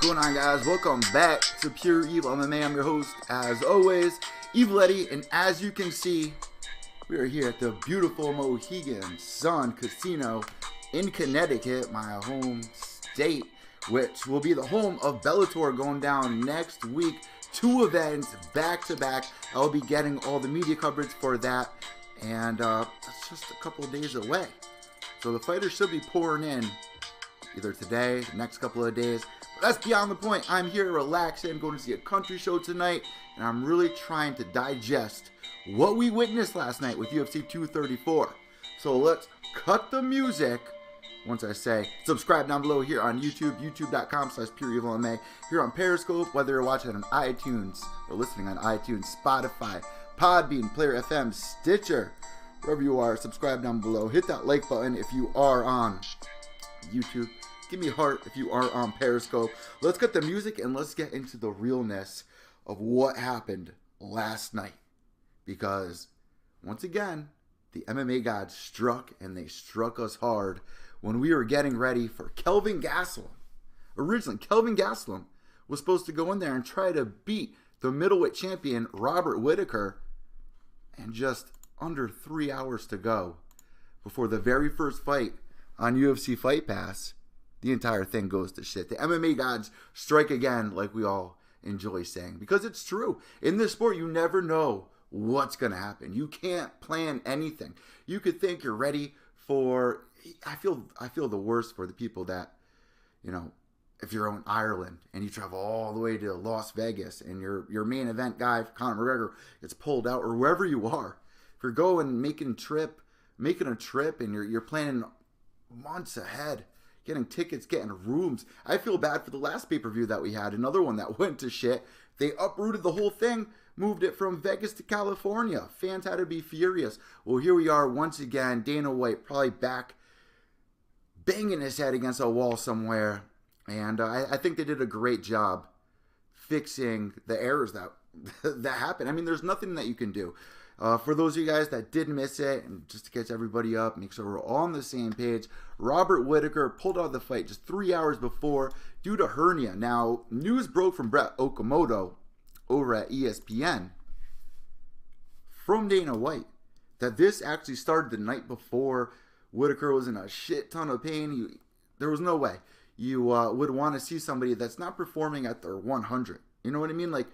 going on, guys? Welcome back to Pure Evil MMA. I'm your host, as always, Evil Eddie, and as you can see, we are here at the beautiful Mohegan Sun Casino in Connecticut, my home state, which will be the home of Bellator going down next week. 2 events back to back. I'll be getting all the media coverage for that, and it's just a couple of days away. So the fighters should be pouring in either today, the next couple of days. But that's beyond the point. I'm here relaxing, going to see a country show tonight, and I'm really trying to digest what we witnessed last night with UFC 234. So let's cut the music. Once I say subscribe down below here on YouTube, youtube.com/PureEvilMA. Here on Periscope, whether you're watching on iTunes or listening on iTunes, Spotify, Podbean, Player FM, Stitcher, wherever you are, subscribe down below. Hit that like button if you are on YouTube. Give me a heart if you are on Periscope. Let's get the music and let's get into the realness of what happened last night. Because, once again, the MMA gods struck, and they struck us hard when we were getting ready for Kelvin Gastelum. Originally, Kelvin Gastelum was supposed to go in there and try to beat the middleweight champion, Robert Whittaker, and just under 3 hours to go before the very first fight on UFC Fight Pass, the entire thing goes to shit. The MMA gods strike again, like we all enjoy saying, because it's true. In this sport, you never know what's going to happen. You can't plan anything. You could think you're ready for... I feel the worst for the people that, you know, if you're in Ireland and you travel all the way to Las Vegas and your main event guy, Conor McGregor, gets pulled out, or wherever you are. If you're going making a trip and you're planning months ahead, getting tickets, getting rooms. I feel bad for the last pay-per-view that we had, another one that went to shit. They uprooted the whole thing, moved it from Vegas to California. Fans had to be furious. Well, here we are once again. Dana White probably back banging his head against a wall somewhere. And I think they did a great job fixing the errors that happened. I mean, there's nothing that you can do. For those of you guys that did miss it, and just to catch everybody up, make sure we're all on the same page, Robert Whittaker pulled out of the fight just 3 hours before due to hernia. Now, news broke from Brett Okamoto over at ESPN from Dana White that this actually started the night before. Whittaker was in a shit ton of pain. There was no way you would want to see somebody that's not performing at their 100. You know what I mean? Like,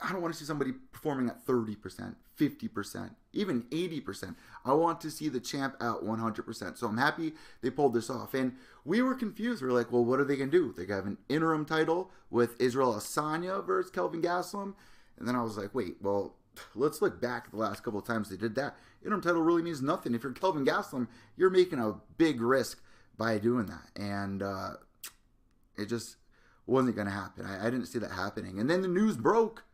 I don't want to see somebody performing at 30%, 50%, even 80%. I want to see the champ at 100%. So I'm happy they pulled this off. And we were confused. We were like, well, what are they going to do? They have an interim title with Israel Adesanya versus Kelvin Gastelum. And then I was like, wait, well, let's look back at the last couple of times they did that. Interim title really means nothing. If you're Kelvin Gastelum, you're making a big risk by doing that. And it just wasn't going to happen. I didn't see that happening. And then the news broke.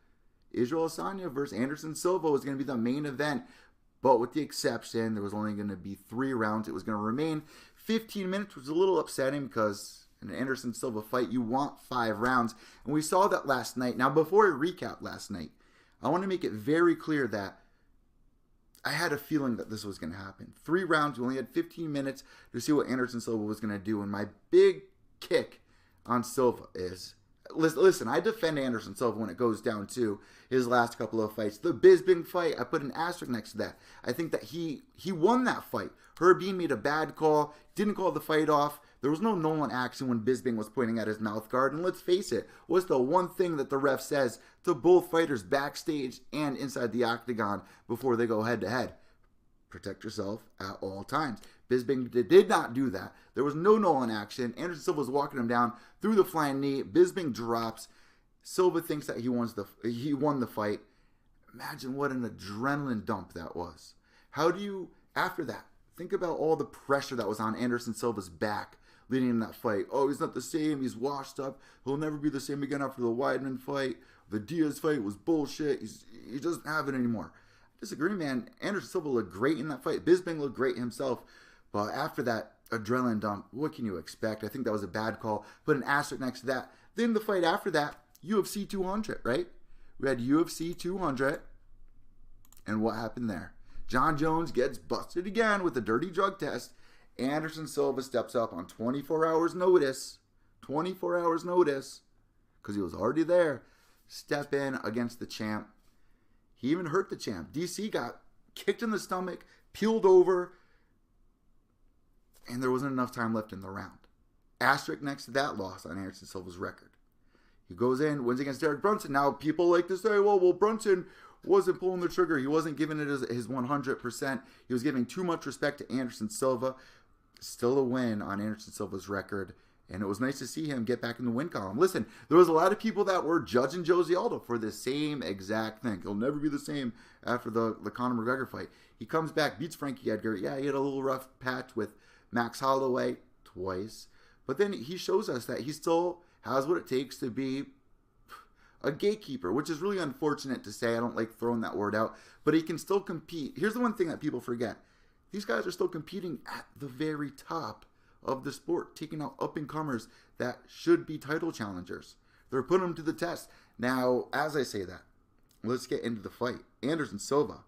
Israel Adesanya versus Anderson Silva was going to be the main event, but with the exception, there was only going to be 3 rounds. It was going to remain 15 minutes, which was a little upsetting because in an Anderson Silva fight, you want 5 rounds, and we saw that last night. Now, before I recap last night, I want to make it very clear that I had a feeling that this was going to happen. 3 rounds, we only had 15 minutes to see what Anderson Silva was going to do, and my big kick on Silva is... Listen, I defend Anderson Silva when it goes down to his last couple of fights. The Bisping fight, I put an asterisk next to that. I think that he won that fight. Herbie made a bad call, didn't call the fight off. There was no Nolan action when Bisping was pointing at his mouth guard. And let's face it, what's the one thing that the ref says to both fighters backstage and inside the octagon before they go head-to-head? Protect yourself at all times. Bisping did not do that. There was no Nolan action. Anderson Silva was walking him down through the flying knee. Bisping drops. Silva thinks that he won the fight. Imagine what an adrenaline dump that was. How do you, after that, think about all the pressure that was on Anderson Silva's back leading in that fight. Oh, he's not the same. He's washed up. He'll never be the same again after the Weidman fight. The Diaz fight was bullshit. He doesn't have it anymore. Disagree, man. Anderson Silva looked great in that fight. Bisping looked great himself. But after that adrenaline dump, what can you expect? I think that was a bad call. Put an asterisk next to that. Then the fight after that, UFC 200, right? We had UFC 200. And what happened there? John Jones gets busted again with a dirty drug test. Anderson Silva steps up on 24 hours notice. 24 hours notice, because he was already there, step in against the champ. He even hurt the champ. DC got kicked in the stomach, peeled over, and there wasn't enough time left in the round. Asterisk next to that loss on Anderson Silva's record. He goes in, wins against Derek Brunson. Now, people like to say, well, Brunson wasn't pulling the trigger. He wasn't giving it his 100%. He was giving too much respect to Anderson Silva. Still a win on Anderson Silva's record. And it was nice to see him get back in the win column. Listen, there was a lot of people that were judging Josie Aldo for the same exact thing. He'll never be the same after the Conor McGregor fight. He comes back, beats Frankie Edgar. Yeah, he had a little rough patch with Max Holloway twice. But then he shows us that he still has what it takes to be a gatekeeper, which is really unfortunate to say. I don't like throwing that word out. But he can still compete. Here's the one thing that people forget. These guys are still competing at the very top of the sport, taking out up-and-comers that should be title challengers. They're putting them to the test. Now, as I say that, let's get into the fight. Anderson Silva,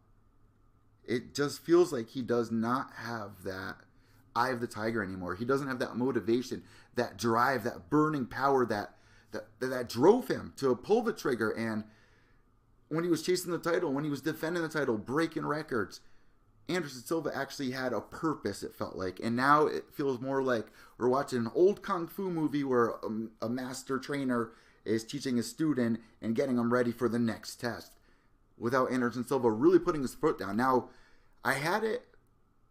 it just feels like he does not have that eye of the tiger anymore. He doesn't have that motivation, that drive, that burning power that drove him to pull the trigger. And when he was chasing the title, when he was defending the title, breaking records, Anderson Silva actually had a purpose, it felt like. And now it feels more like we're watching an old kung fu movie where a master trainer is teaching a student and getting him ready for the next test, without Anderson Silva really putting his foot down. Now, I had it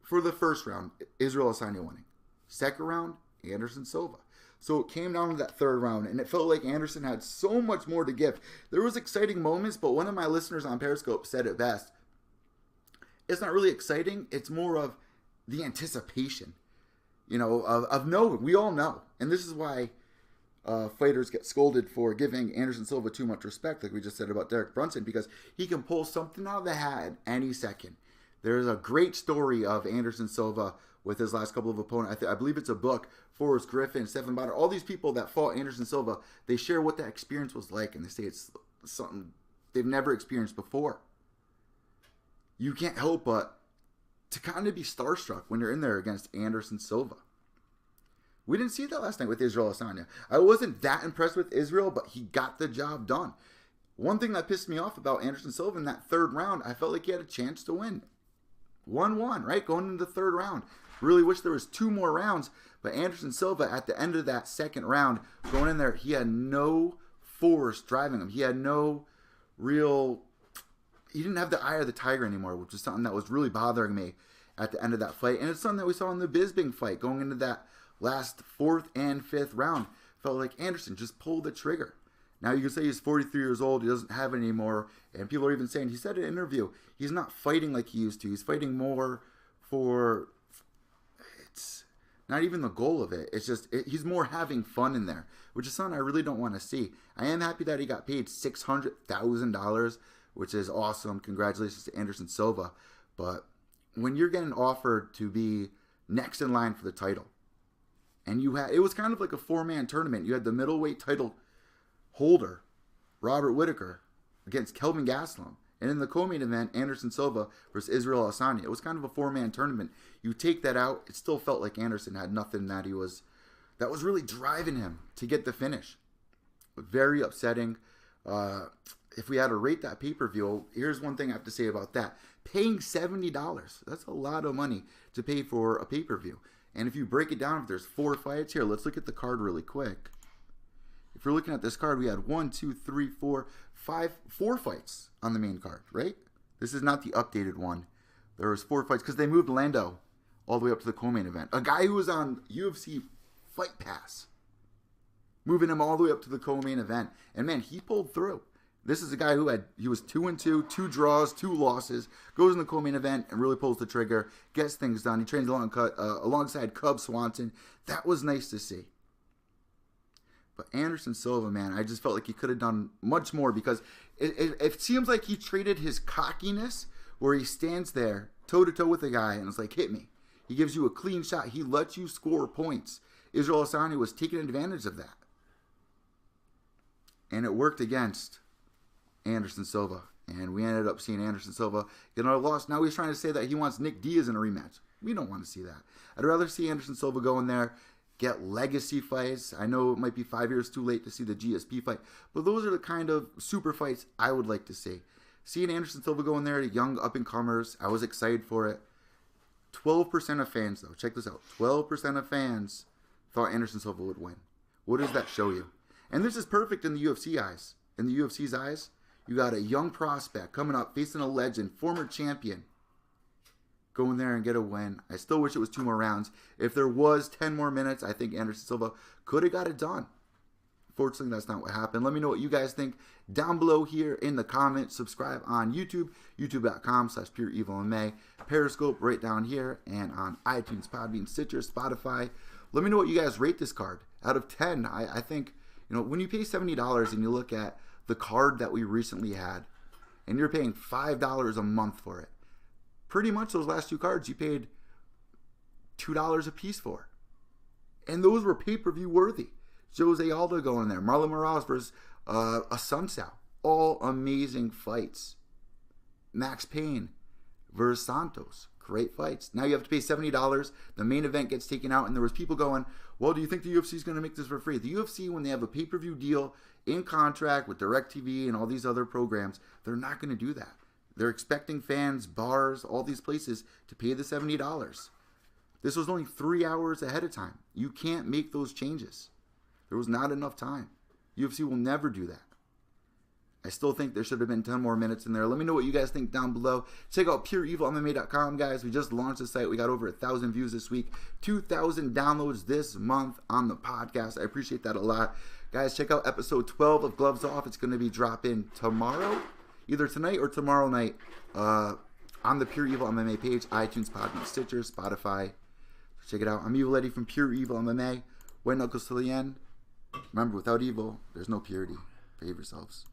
for the first round, Israel Adesanya winning. Second round, Anderson Silva. So it came down to that third round, and it felt like Anderson had so much more to give. There was exciting moments, but one of my listeners on Periscope said it best. It's not really exciting. It's more of the anticipation, of knowing. We all know. And this is why fighters get scolded for giving Anderson Silva too much respect, like we just said about Derek Brunson, because he can pull something out of the hat any second. There's a great story of Anderson Silva with his last couple of opponents. I believe it's a book. Forrest Griffin, Stephen Bonner, all these people that fought Anderson Silva, they share what that experience was like, and they say it's something they've never experienced before. You can't help but to kind of be starstruck when you're in there against Anderson Silva. We didn't see that last night with Israel Adesanya. I wasn't that impressed with Israel, but he got the job done. One thing that pissed me off about Anderson Silva in that third round, I felt like he had a chance to win. 1-1, right? Going into the third round. Really wish there was 2 more rounds, but Anderson Silva at the end of that second round, going in there, he had no force driving him. He had no real... He didn't have the eye of the tiger anymore, which is something that was really bothering me at the end of that fight. And it's something that we saw in the Bisping fight going into that last 4th and 5th round. Felt like Anderson just pulled the trigger. Now you can say he's 43 years old, he doesn't have it anymore, and people are even saying, he said in an interview, he's not fighting like he used to. He's fighting more for, it's not even the goal of it. It's just, he's more having fun in there, which is something I really don't want to see. I am happy that he got paid $600,000, which is awesome. Congratulations to Anderson Silva. But when you're getting offered to be next in line for the title, and it was kind of like a 4-man tournament. You had the middleweight title holder, Robert Whittaker, against Kelvin Gastelum. And in the co-main event, Anderson Silva versus Israel Adesanya. It was kind of a 4-man tournament. You take that out, it still felt like Anderson had nothing that was really driving him to get the finish. Very upsetting. If we had to rate that pay-per-view, here's one thing I have to say about that. Paying $70, that's a lot of money to pay for a pay-per-view. And if you break it down, if there's 4 fights here, let's look at the card really quick. If you're looking at this card, we had 4 fights on the main card, right? This is not the updated one. There was 4 fights because they moved Lando all the way up to the co-main event. A guy who was on UFC Fight Pass, moving him all the way up to the co-main event. And man, he pulled through. This is a guy who was 2-2, 2 draws, 2 losses, goes in the co-main event and really pulls the trigger, gets things done. He trains alongside Cub Swanson. That was nice to see. But Anderson Silva, man, I just felt like he could have done much more, because it seems like he traded his cockiness, where he stands there toe-to-toe with the guy and it's like, hit me. He gives you a clean shot. He lets you score points. Israel Adesanya was taking advantage of that. And it worked against Anderson Silva. And we ended up seeing Anderson Silva get another loss. Now he's trying to say that he wants Nick Diaz in a rematch. We don't want to see that. I'd rather see Anderson Silva go in there, get legacy fights. I know it might be 5 years too late to see the GSP fight, but those are the kind of super fights I would like to see. Seeing Anderson Silva go in there, young up-and-comers, I was excited for it. 12% of fans, though, check this out, 12% of fans thought Anderson Silva would win. What does that show you? And this is perfect in the UFC eyes. In the UFC's eyes, you got a young prospect coming up, facing a legend, former champion. Go in there and get a win. I still wish it was 2 more rounds. If there was 10 more minutes, I think Anderson Silva could have got it done. Fortunately, that's not what happened. Let me know what you guys think down below here in the comments. Subscribe on YouTube, youtube.com/pureevilmma. Periscope right down here, and on iTunes, Podbean, Stitcher, Spotify. Let me know what you guys rate this card. Out of 10, I think, when you pay $70 and you look at the card that we recently had, and you're paying $5 a month for it, pretty much those last 2 cards you paid $2 a piece for. And those were pay-per-view worthy. Jose Aldo going in there. Marlon Moraes versus Assunção. All amazing fights. Max Payne versus Santos. Great fights. Now you have to pay $70. The main event gets taken out, and there was people going, well, do you think the UFC is going to make this for free? The UFC, when they have a pay-per-view deal in contract with DirecTV and all these other programs, they're not going to do that. They're expecting fans, bars, all these places to pay the $70. This was only 3 hours ahead of time. You can't make those changes. There was not enough time. UFC will never do that. I still think there should have been 10 more minutes in there. Let me know what you guys think down below. Check out pureevilmma.com, guys. We just launched the site. We got over 1,000 views this week. 2,000 downloads this month on the podcast. I appreciate that a lot. Guys, check out episode 12 of Gloves Off. It's going to be dropping tomorrow, either tonight or tomorrow night, on the Pure Evil MMA page, iTunes, Podbean, Stitcher, Spotify. Check it out. I'm Evil Eddie from Pure Evil MMA. White knuckles to the end. Remember, without evil, there's no purity. Behave yourselves.